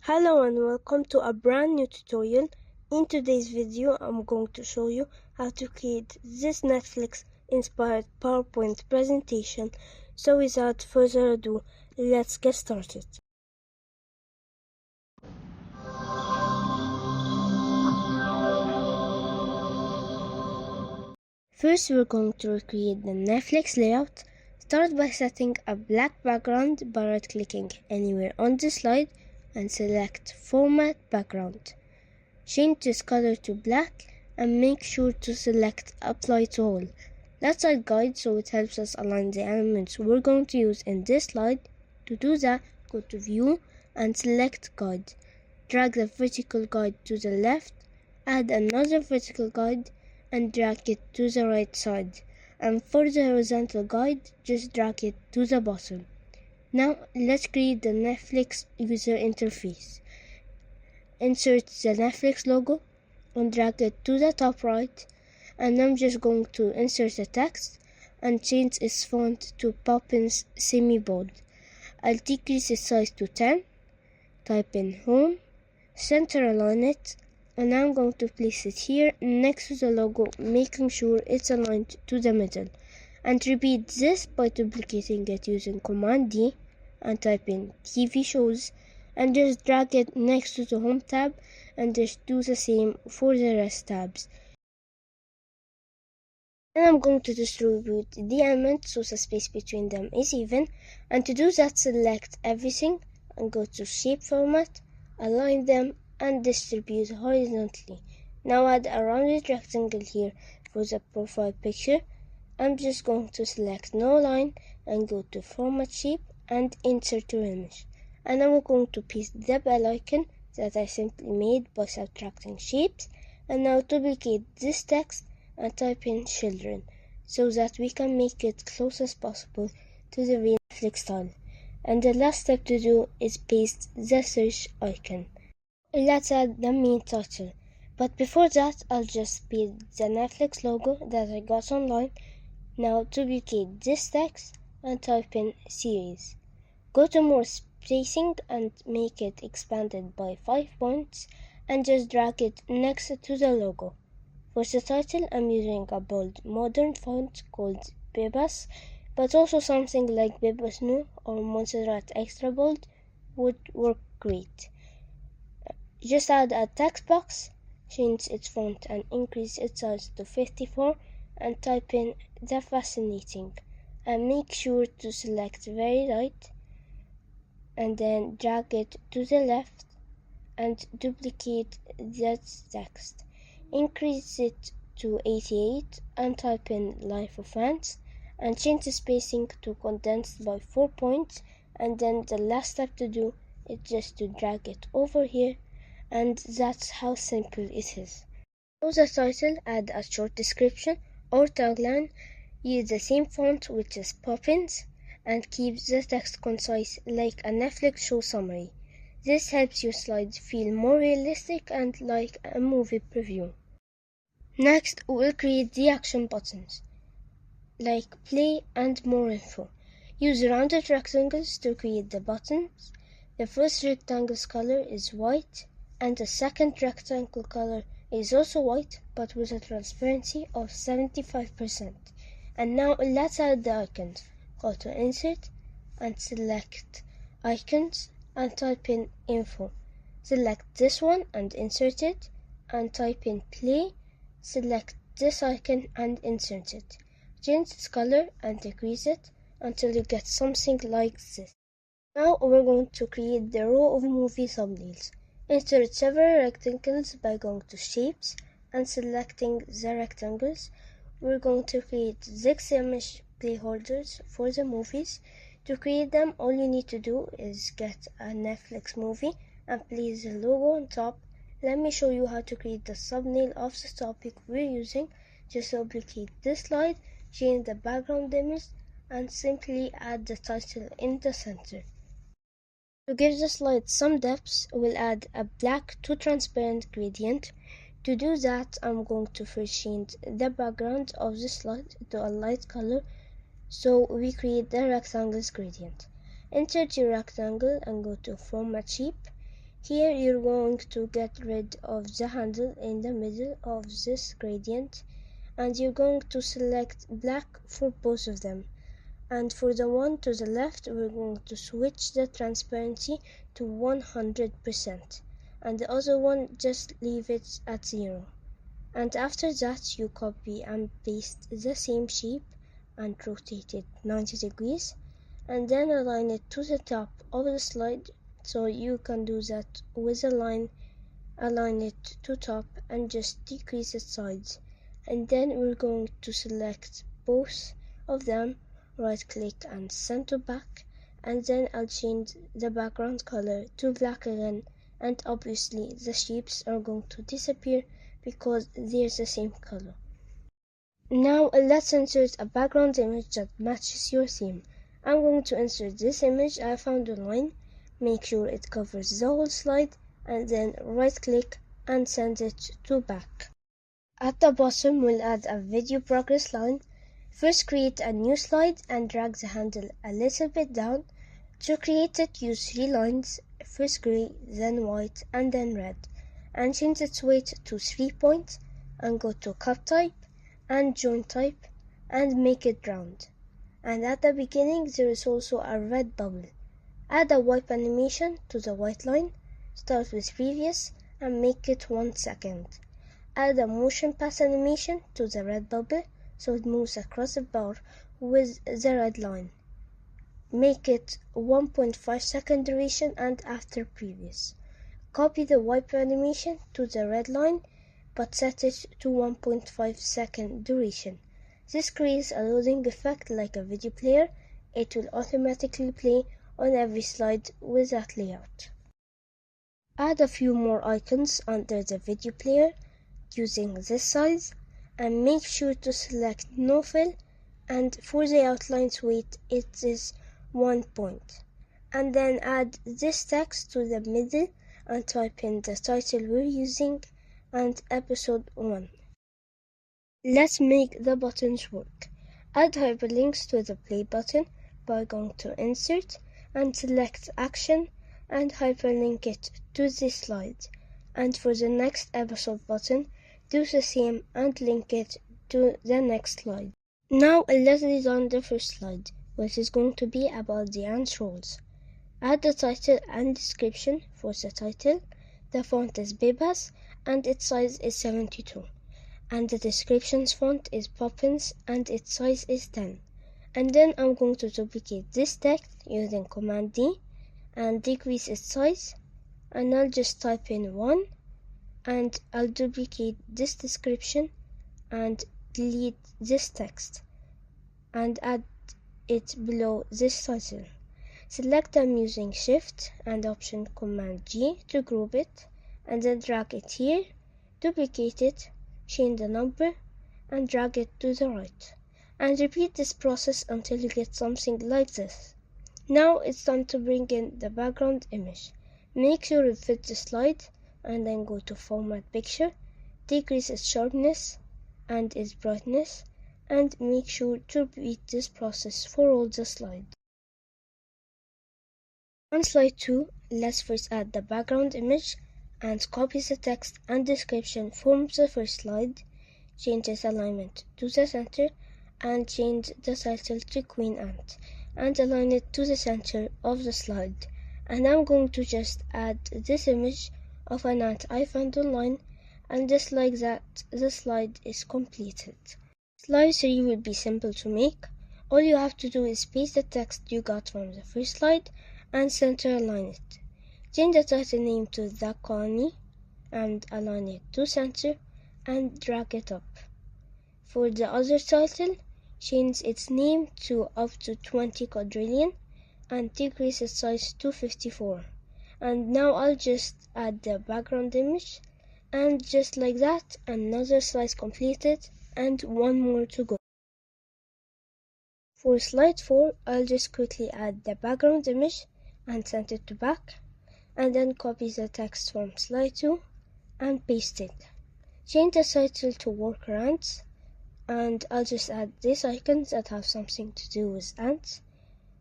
Hello and welcome to a brand new tutorial. In today's video, I'm going to show you how to create this Netflix inspired PowerPoint presentation. So without further ado, let's get started. First, we're going to recreate the Netflix layout. Start by setting a black background by right-clicking anywhere on the slide and select Format Background. Change this color to black and make sure to select Apply to All. Let's add guide so it helps us align the elements we're going to use in this slide. To do that, go to View and select Guide. Drag the vertical guide to the left, add another vertical guide and drag it to the right side. And for the horizontal guide, just drag it to the bottom. Now let's create the Netflix user interface. Insert the Netflix logo and drag it to the top right, and I'm just going to insert the text and change its font to Poppins semi-bold. I'll decrease its size to 10, type in Home, center align it, and I'm going to place it here next to the logo, making sure it's aligned to the middle. And repeat this by duplicating it using Command D and type in TV shows and just drag it next to the Home tab and just do the same for the rest tabs. Then I'm going to distribute the elements so the space between them is even, and to do that select everything and go to Shape Format, align them and distribute horizontally. Now add a rounded rectangle here for the profile picture. I'm just going to select No Line and go to Format Shape and Insert your image. And I'm going to paste the bell icon that I simply made by subtracting shapes. And now duplicate this text and type in children so that we can make it close as possible to the real Netflix style. And the last step to do is paste the search icon. Let's add the main title. But before that, I'll just paste the Netflix logo that I got online. Now duplicate this text and type in series. Go to more spacing and make it expanded by 5 points and just drag it next to the logo. For the title, I'm using a bold modern font called Bebas, but also something like Bebas Nu or Montserrat Extra Bold would work great. Just add a text box, change its font and increase its size to 54 and type in The Fascinating and make sure to select very right and then drag it to the left and duplicate that text. Increase it to 88 and type in Life of Ants and change the spacing to condensed by 4 points, and then the last step to do is just to drag it over here, and that's how simple it is. For the title, add a short description or tagline. Use the same font, which is Poppins, and keep the text concise like a Netflix show summary. This helps your slides feel more realistic and like a movie preview. Next, we'll create the action buttons, like play and more info. Use rounded rectangles to create the buttons. The first rectangle's color is white, and the second rectangle color is also white, but with a transparency of 75%. And now let's add the icons. Go to Insert and select Icons and type in Info. Select this one and insert it, and type in Play. Select this icon and insert it. Change its color and decrease it until you get something like this. Now we're going to create the row of movie thumbnails. Insert several rectangles by going to Shapes and selecting the rectangles. We're going to create 6 image playholders for the movies. To create them, all you need to do is get a Netflix movie and place the logo on top. Let me show you how to create the thumbnail of the topic we're using. Just duplicate this slide, change the background image, and simply add the title in the center. To give the slide some depth, we'll add a black to transparent gradient. To do that, I'm going to first change the background of the slide to a light color so we create the rectangle's gradient. Insert your rectangle and go to Format Shape. Here you're going to get rid of the handle in the middle of this gradient, and you're going to select black for both of them. And for the one to the left, we're going to switch the transparency to 100%, and the other one just leave it at 0. And after that, you copy and paste the same shape and rotate it 90 degrees, and then align it to the top of the slide. So you can do that with a line, align it to top and just decrease its sides. And then we're going to select both of them, right click and send to back, and then I'll change the background color to black again, and obviously the shapes are going to disappear because they're the same color. Now let's insert a background image that matches your theme. I'm going to insert this image I found online. Make sure it covers the whole slide, and then right click and send it to back. At the bottom, we'll add a video progress line. First, create a new slide and drag the handle a little bit down. To create it, use 3 lines, first gray, then white, and then red, and change its weight to 3 points, and go to cut type and join type and make it round. And at the beginning, there is also a red bubble. Add a wipe animation to the white line, start with previous and make it 1 second. Add a motion pass animation to the red bubble so it moves across the bar with the red line. Make it 1.5 second duration and after previous. Copy the wipe animation to the red line but set it to 1.5 second duration. This creates a loading effect like a video player. It will automatically play on every slide with that layout. Add a few more icons under the video player using this size, and make sure to select no fill, and for the outline's weight it is 1 point. And then add this text to the middle and type in the title we're using and episode 1. Let's make the buttons work. Add hyperlinks to the play button by going to insert and select action and hyperlink it to this slide. And for the next episode button, do the same and link it to the next slide. Now let's design the first slide, which is going to be about the ants roles. Add the title and description for the title. The font is Bebas and its size is 72. And the description's font is Poppins and its size is 10. And then I'm going to duplicate this text using Command D and decrease its size, and I'll just type in 1, and I'll duplicate this description and delete this text and add it below this title. Select them using Shift and Option Command G to group it, and then drag it here, duplicate it, change the number and drag it to the right, and repeat this process until you get something like this. Now it's time to bring in the background image. Make sure it fits the slide, and then go to Format Picture, decrease its sharpness and its brightness, and make sure to repeat this process for all the slides. On slide 2, let's first add the background image and copy the text and description from the first slide, change its alignment to the center, and change the title to Queen Ant, and align it to the center of the slide. And I'm going to just add this image of an ant I found online, and just like that, the slide is completed. Slide 3 will be simple to make. All you have to do is paste the text you got from the first slide and center align it. Change the title name to The Colony and align it to center and drag it up. For the other title, change its name to up to 20 quadrillion and decrease its size to 54. And now I'll just add the background image, and just like that, another slide completed and one more to go. For slide 4, I'll just quickly add the background image and send it to back, and then copy the text from slide 2 and paste it. Change the title to Worker Ants, and I'll just add these icons that have something to do with ants,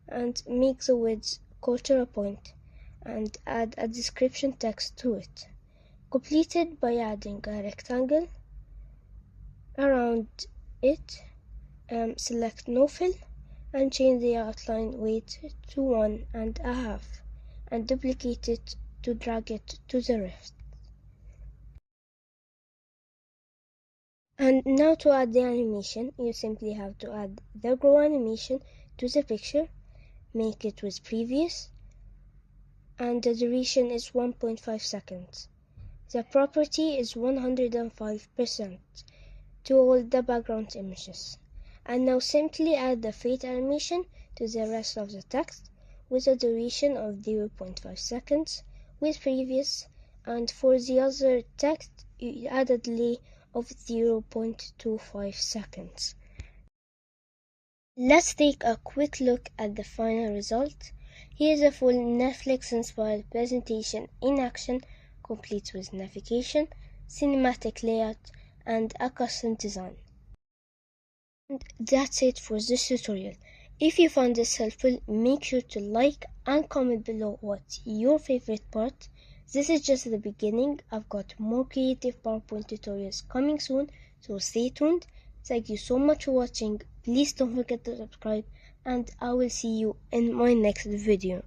and make the width 1/4 point, and add a description text to it. Complete it by adding a rectangle around it. Select no fill and change the outline weight to 1.5 and duplicate it to drag it to the rest. And now to add the animation, you simply have to add the grow animation to the picture, make it with previous, and the duration is 1.5 seconds. The property is 105% to all the background images. And now simply add the fade animation to the rest of the text with a duration of 0.5 seconds with previous, and for the other text you add a delay of 0.25 seconds. Let's take a quick look at the final result. Here's a full Netflix-inspired presentation in action, complete with navigation, cinematic layout, and a custom design. And that's it for this tutorial. If you found this helpful, make sure to like and comment below what's your favorite part. This is just the beginning. I've got more creative PowerPoint tutorials coming soon, so stay tuned. Thank you so much for watching. Please don't forget to subscribe, and I will see you in my next video.